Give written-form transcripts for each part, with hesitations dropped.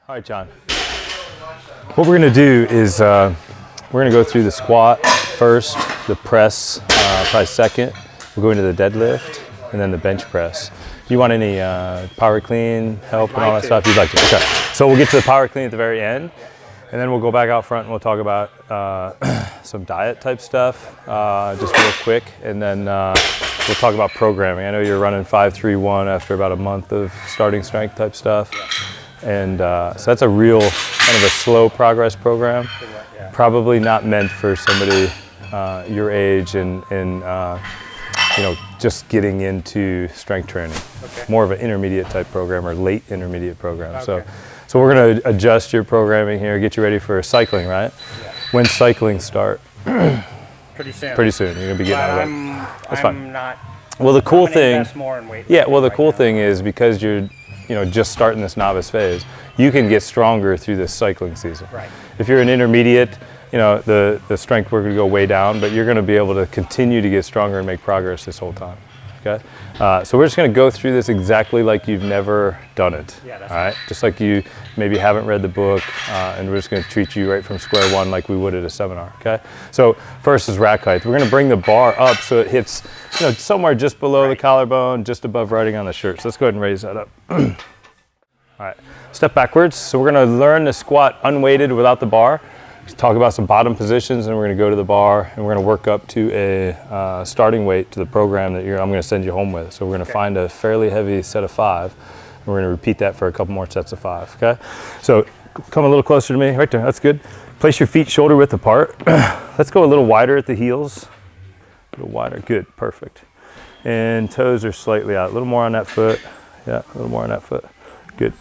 All right, John. What we're going to do is we're going to go through the squat first, the press probably second. We'll go into the deadlift and then the bench press. Do you want any power clean help and all that stuff? You'd like to? Okay. So we'll get to the power clean at the very end, and then we'll go back out front and we'll talk about some diet type stuff, just real quick, and then we'll talk about programming. I know you're running 5-3-1 after about a month of starting strength type stuff. And so that's a real kind of a slow progress program, probably not meant for somebody your age and you know, just getting into strength training. Okay. More of an intermediate type program or late intermediate program. Okay. So we're going to adjust your programming here, get you ready for cycling, right? Yeah. When cycling start? Pretty soon. Pretty soon. You're going to be getting out of it. That's fine. Not. Well, the cool thing. More in weight well, the cool thing is because you're just starting this novice phase, you can get stronger through this cycling season. Right. If you're an intermediate, the strength we're going to go way down, but you're going to be able to continue to get stronger and make progress this whole time. Okay. So we're just going to go through this exactly like you've never done it. Yeah, that's all right. Just like you maybe haven't read the book, and we're just going to treat you right from square one like we would at a seminar. Okay. So first is rack height. We're going to bring the bar up so it hits, somewhere just below the collarbone, just above writing on the shirt. So let's go ahead and raise that up. All right. Step backwards. So we're going to learn to squat unweighted without the bar. Talk about some bottom positions, and we're going to go to the bar and we're going to work up to a starting weight to the program that I'm going to send you home with. So we're going to find a fairly heavy set of 5. And we're going to repeat that for a couple more sets of 5. Okay. So come a little closer to me, right there. That's good. Place your feet shoulder width apart. Let's go a little wider at the heels. A little wider. Good. Perfect. And toes are slightly out. A little more on that foot. Yeah. A little more on that foot. Good.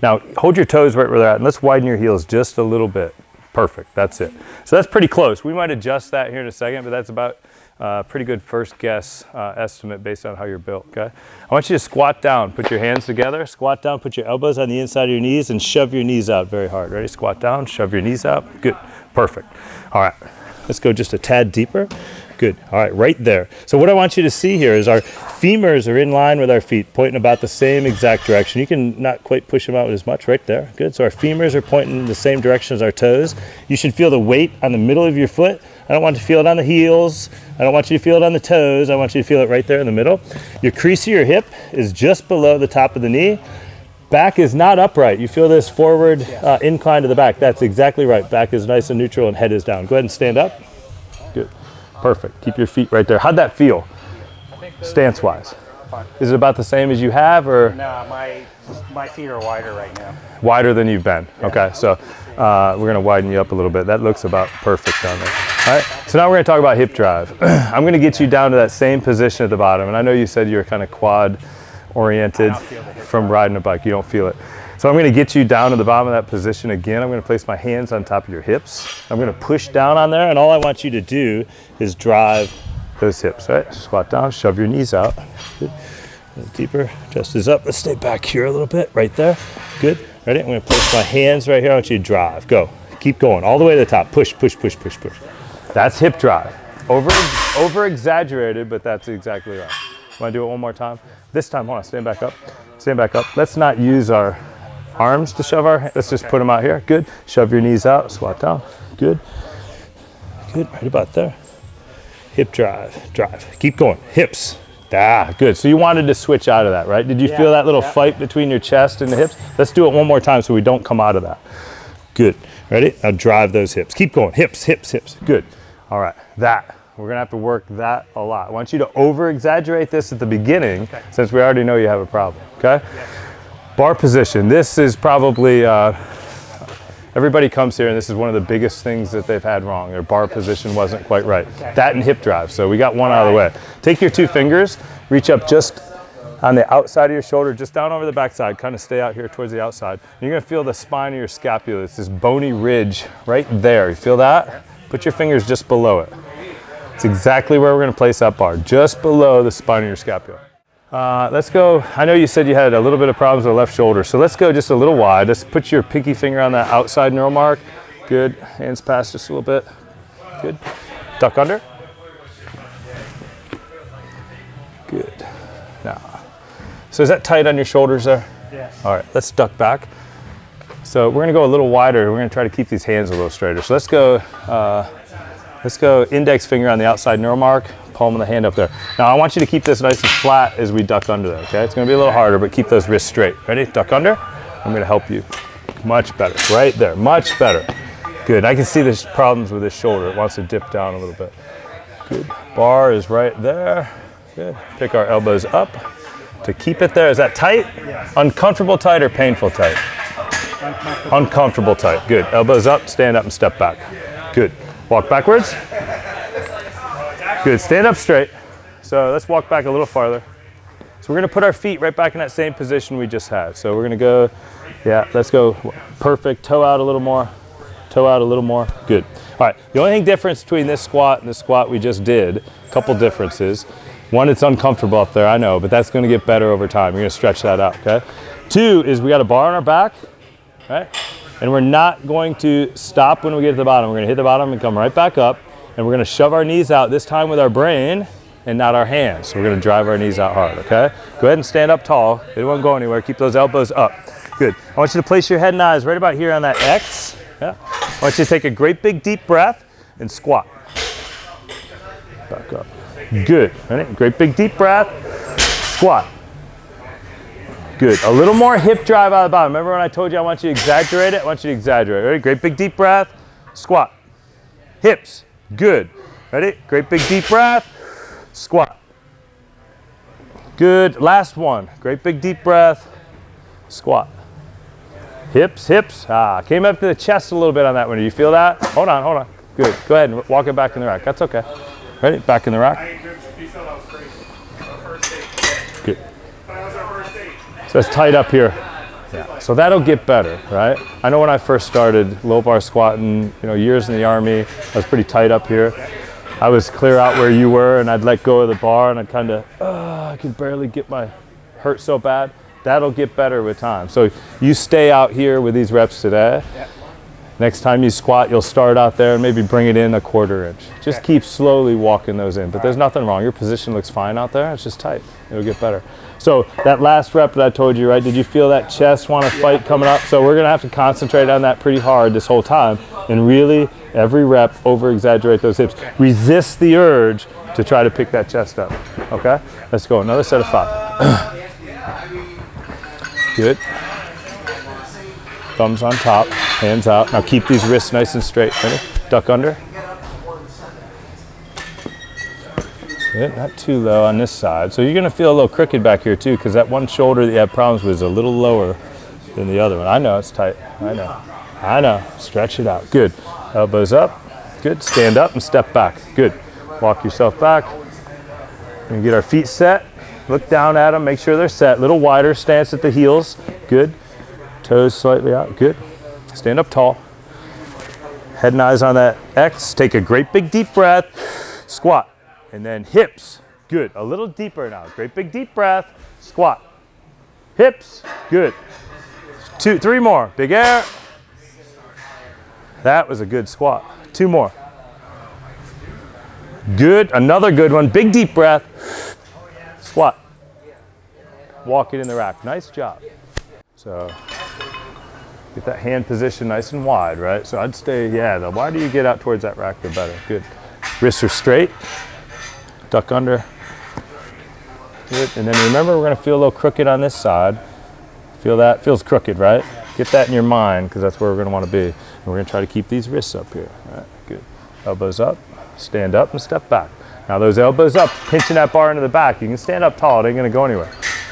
Now hold your toes right where they're at, and let's widen your heels just a little bit. Perfect, that's it. So that's pretty close. We might adjust that here in a second, but that's about pretty good first guess estimate based on how you're built, okay? I want you to squat down, put your hands together, squat down, put your elbows on the inside of your knees and shove your knees out very hard. Ready? Squat down, shove your knees out. Good, perfect. All right, let's go just a tad deeper. Good, all right, right there. So what I want you to see here is our femurs are in line with our feet, pointing about the same exact direction. You can not quite push them out as much right there. Good, so our femurs are pointing in the same direction as our toes. You should feel the weight on the middle of your foot. I don't want you to feel it on the heels. I don't want you to feel it on the toes. I want you to feel it right there in the middle. Your crease of your hip is just below the top of the knee. Back is not upright. You feel this forward incline to the back. That's exactly right. Back is nice and neutral and head is down. Go ahead and stand up. Good. Perfect. Keep your feet right there. How'd that feel, stance-wise? Is it about the same as you have, or? No, my feet are wider right now. Wider than you've been. Yeah. Okay, so we're going to widen you up a little bit. That looks about perfect down there. All right, so now we're going to talk about hip drive. I'm going to get you down to that same position at the bottom, and I know you said you're kind of quad-oriented from riding a bike. You don't feel it. So I'm going to get you down to the bottom of that position again. I'm going to place my hands on top of your hips. I'm going to push down on there, and all I want you to do is drive those hips, right? Squat down, shove your knees out. Good. A little deeper, chest is up. Let's stay back here a little bit, right there. Good. Ready? I'm going to place my hands right here. I want you to drive. Go. Keep going all the way to the top. Push, push, push, push, push. That's hip drive. Over-exaggerated, but that's exactly right. Want to do it one more time? This time, hold on, stand back up. Stand back up. Let's not use our arms to shove our, let's just put them out here. Good. Shove your knees out, squat down. Good. Good, right about there. Hip drive, drive. Keep going. Hips. Ah, good. So you wanted to switch out of that, right? Did you feel that little fight between your chest and the hips? Let's do it one more time so we don't come out of that. Good. Ready? Now drive those hips. Keep going. Hips, hips, hips. Good. All right. That. We're going to have to work that a lot. I want you to over-exaggerate this at the beginning since we already know you have a problem, okay? Yes. Bar position. This is probably, everybody comes here and this is one of the biggest things that they've had wrong. Their bar position wasn't quite right. That and hip drive. So we got one out of the way. Take your 2 fingers, reach up just on the outside of your shoulder, just down over the backside, kind of stay out here towards the outside. And you're going to feel the spine of your scapula. It's this bony ridge right there. You feel that? Put your fingers just below it. It's exactly where we're going to place that bar, just below the spine of your scapula. Let's go. I know you said you had a little bit of problems with the left shoulder, so let's go just a little wide. Let's put your pinky finger on that outside neural mark. Good. Hands past just a little bit. Good. Duck under. Good. Now, so is that tight on your shoulders there? Yes. All right, let's duck back. So we're gonna go a little wider. We're gonna try to keep these hands a little straighter. So let's go index finger on the outside neural mark, palm of the hand up there. Now I want you to keep this nice and flat as we duck under there, okay? It's gonna be a little harder, but keep those wrists straight. Ready? Duck under. I'm gonna help you. Much better, right there, much better. Good, I can see there's problems with this shoulder. It wants to dip down a little bit. Good, bar is right there. Good, pick our elbows up to keep it there. Is that tight? Yes. Uncomfortable tight or painful tight? Uncomfortable tight, good. Elbows up, stand up and step back. Good, walk backwards. Good, stand up straight. So let's walk back a little farther. So we're gonna put our feet right back in that same position we just had. So we're gonna go, yeah, let's go, perfect. Toe out a little more, toe out a little more, good. All right, the only thing difference between this squat and the squat we just did, a couple differences. One, it's uncomfortable up there, I know, but that's gonna get better over time. You're gonna stretch that out, okay? Two is we got a bar on our back, right? And we're not going to stop when we get to the bottom. We're gonna hit the bottom and come right back up, and we're gonna shove our knees out, this time with our brain and not our hands. So we're gonna drive our knees out hard, okay? Go ahead and stand up tall. They won't go anywhere. Keep those elbows up. Good. I want you to place your head and eyes right about here on that X. Yeah. I want you to take a great big deep breath and squat. Back up. Good. Ready? Great big deep breath. Squat. Good. A little more hip drive out of the bottom. Remember when I told you I want you to exaggerate it? I want you to exaggerate. Ready? Great big deep breath. Squat. Hips. Good. Ready? Great big deep breath. Squat. Good. Last one. Great big deep breath. Squat. Hips, hips. Ah, came up to the chest a little bit on that one. Do you feel that? Hold on, hold on. Good. Go ahead and walk it back in the rack. That's okay. Ready? Back in the rack. Good. So it's tight up here. Yeah. So that'll get better, right? I know when I first started low bar squatting, years in the Army, I was pretty tight up here. I was clear out where you were, and I'd let go of the bar, and I'd kind of, I could barely get hurt so bad. That'll get better with time. So you stay out here with these reps today. Yeah. Next time you squat, you'll start out there and maybe bring it in a 1/4 inch. Just keep slowly walking those in. But there's nothing wrong. Your position looks fine out there. It's just tight. It'll get better. So that last rep that I told you, right? Did you feel that chest want to fight coming up? So we're going to have to concentrate on that pretty hard this whole time. And really, every rep, over-exaggerate those hips. Resist the urge to try to pick that chest up. Okay? Let's go. Another set of 5. Good. Thumbs on top, hands out. Now keep these wrists nice and straight. Ready? Duck under. Good. Not too low on this side. So you're going to feel a little crooked back here too, because that one shoulder that you have problems with is a little lower than the other one. I know it's tight. I know. I know. Stretch it out. Good. Elbows up. Good. Stand up and step back. Good. Walk yourself back. And get our feet set. Look down at them, make sure they're set. Little wider stance at the heels. Good. Toes slightly out. Good. Stand up tall. Head and eyes on that X. Take a great big deep breath. Squat. And then hips. Good. A little deeper now. Great big deep breath. Squat. Hips. Good. 2, 3 more. Big air. That was a good squat. 2 more. Good. Another good one. Big deep breath. Squat. Walk it in the rack. Nice job. So get that hand position nice and wide, right? So I'd stay, the wider you get out towards that rack, the better. Good. Wrists are straight. Duck under. Good. And then remember, we're going to feel a little crooked on this side. Feel that? Feels crooked, right? Get that in your mind, because that's where we're going to want to be. And we're going to try to keep these wrists up here. All right. Good. Elbows up. Stand up and step back. Now those elbows up, pinching that bar into the back. You can stand up tall, it ain't gonna go anywhere.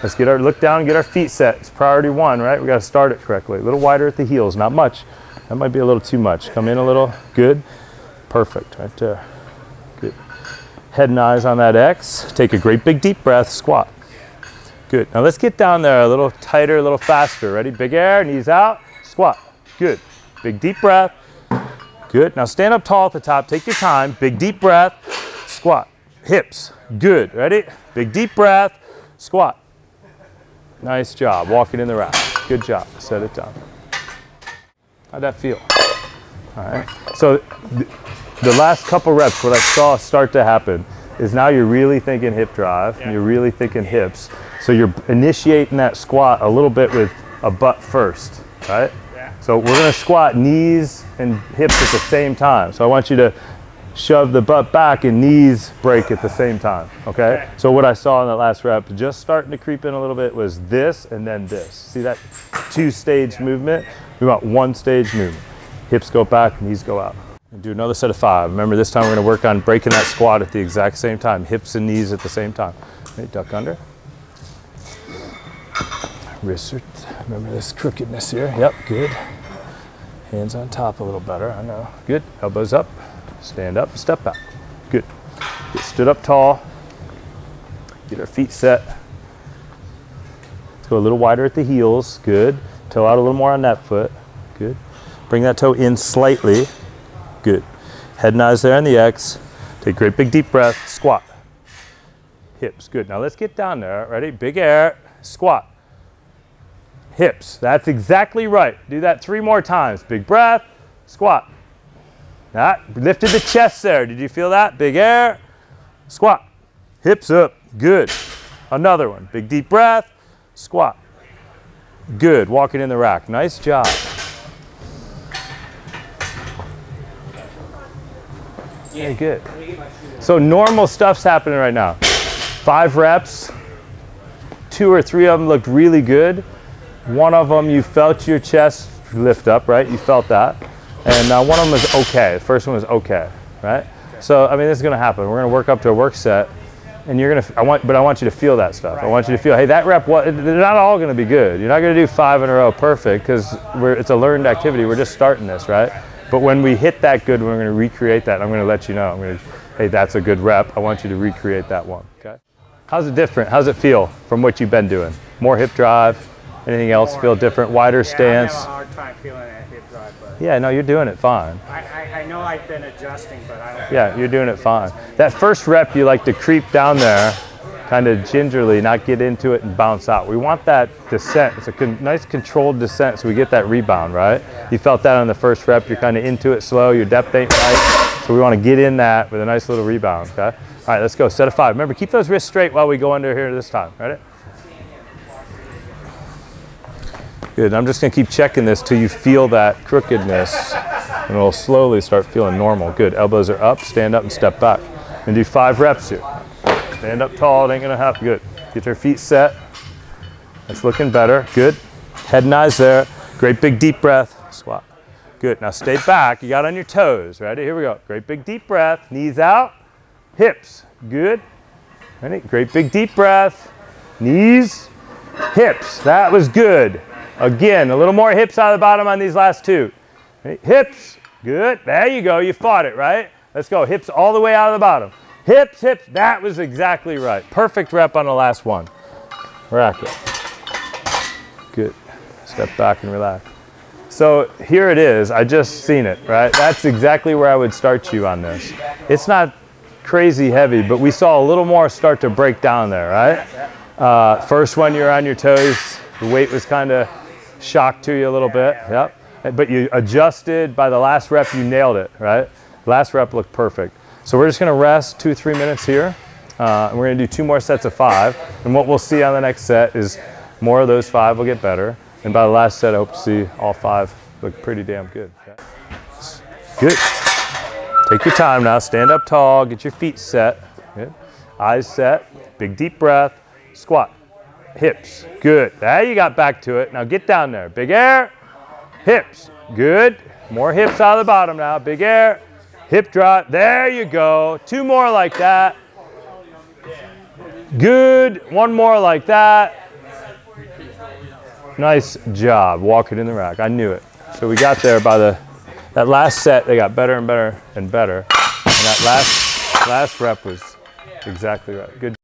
Let's look down and get our feet set. It's priority 1, right? We gotta start it correctly. A little wider at the heels, not much. That might be a little too much. Come in a little, good. Perfect, right there. Good. Head and eyes on that X. Take a great big deep breath, squat. Good, now let's get down there a little tighter, a little faster. Ready? Big air, knees out, squat. Good, big deep breath. Good, now stand up tall at the top, take your time. Big deep breath. Squat, hips, good, ready? Big deep breath, squat. Nice job, walking in the rack. Good job, set it down. How'd that feel? All right, so the last couple reps, what I saw start to happen is now you're really thinking hip drive, and you're really thinking hips. So you're initiating that squat a little bit with a butt first, right? Yeah. So we're gonna squat knees and hips at the same time. So I want you to shove the butt back and knees break at the same time, okay? So what I saw in that last rep, just starting to creep in a little bit, was this and then this. See that two-stage movement? We want one-stage movement. Hips go back, knees go out. And do another set of 5. Remember, this time we're gonna work on breaking that squat at the exact same time, hips and knees at the same time. Okay, duck under. Wrists, remember this crookedness here. Yep, good. Hands on top a little better, I know. Good, elbows up. Stand up, step back. Good. Get stood up tall. Get our feet set. Let's go a little wider at the heels. Good. Toe out a little more on that foot. Good. Bring that toe in slightly. Good. Head and eyes there on the X. Take a great big deep breath. Squat. Hips. Good. Now let's get down there. Ready? Big air. Squat. Hips. That's exactly right. Do that 3 more times. Big breath. Squat. That lifted the chest there. Did you feel that? Big air, squat, hips up, good. Another one, big deep breath, squat. Good, walking in the rack, nice job. Very good. So normal stuff's happening right now. 5 reps, 2 or 3 of them looked really good. 1 of them you felt your chest lift up, right? You felt that. And one of them was okay. The first one was okay, right? So, I mean, this is gonna happen. We're gonna work up to a work set, and you're gonna, but I want you to feel that stuff. I want you to feel, hey, that rep, they're not all gonna be good. You're not gonna do 5 in a row perfect, because it's a learned activity. We're just starting this, right? But when we hit that good, we're gonna recreate that. I'm gonna let you know. Hey, that's a good rep. I want you to recreate that one, okay? How's it different? How's it feel from what you've been doing? More hip drive? Anything else feel different? Wider stance? I have a hard time feeling that hip drive, but yeah, no, you're doing it fine. I know I've been adjusting, but I don't. Yeah, you're doing it fine. That first rep, you like to creep down there, kind of gingerly, not get into it and bounce out. We want that descent. It's a nice controlled descent, so we get that rebound, right? You felt that on the first rep. You're kind of into it slow. Your depth ain't right. So we want to get in that with a nice little rebound, okay? All right, let's go. Set of 5. Remember, keep those wrists straight while we go under here this time. Ready? Good. I'm just going to keep checking this till you feel that crookedness, and it'll slowly start feeling normal. Good. Elbows are up. Stand up and step back. And do 5 reps here. Stand up tall. It ain't going to happen. Good. Get your feet set. That's looking better. Good. Head and eyes there. Great big deep breath. Squat. Good. Now stay back. You got on your toes. Ready? Here we go. Great big deep breath. Knees out. Hips. Good. Ready? Great big deep breath. Knees. Hips. That was good. Again, a little more hips out of the bottom on these last 2. Ready? Hips. Good. There you go. You fought it, right? Let's go. Hips all the way out of the bottom. Hips, hips. That was exactly right. Perfect rep on the last one. Rack it. Good. Step back and relax. So here it is. I just seen it, right? That's exactly where I would start you on this. It's not crazy heavy, but we saw a little more start to break down there, right? First one, you're on your toes. The weight was kind of shocked to you a little bit. Yep. But you adjusted. By the last rep, you nailed it, right? Last rep looked perfect. So we're just going to rest 2-3 minutes here. And we're going to do 2 more sets of 5. And what we'll see on the next set is more of those 5 will get better. And by the last set, I hope to see all 5 look pretty damn good. Okay. Good. Take your time now. Stand up tall. Get your feet set. Good. Eyes set. Big deep breath. Squat. Hips. Good. There you got back to it. Now get down there. Big air. Hips. Good. More hips out of the bottom now. Big air. Hip drop. There you go. 2 more like that. Good. 1 more like that. Nice job. Walking in the rack. I knew it. So we got there by that last set. They got better and better and better. And that last rep was exactly right. Good.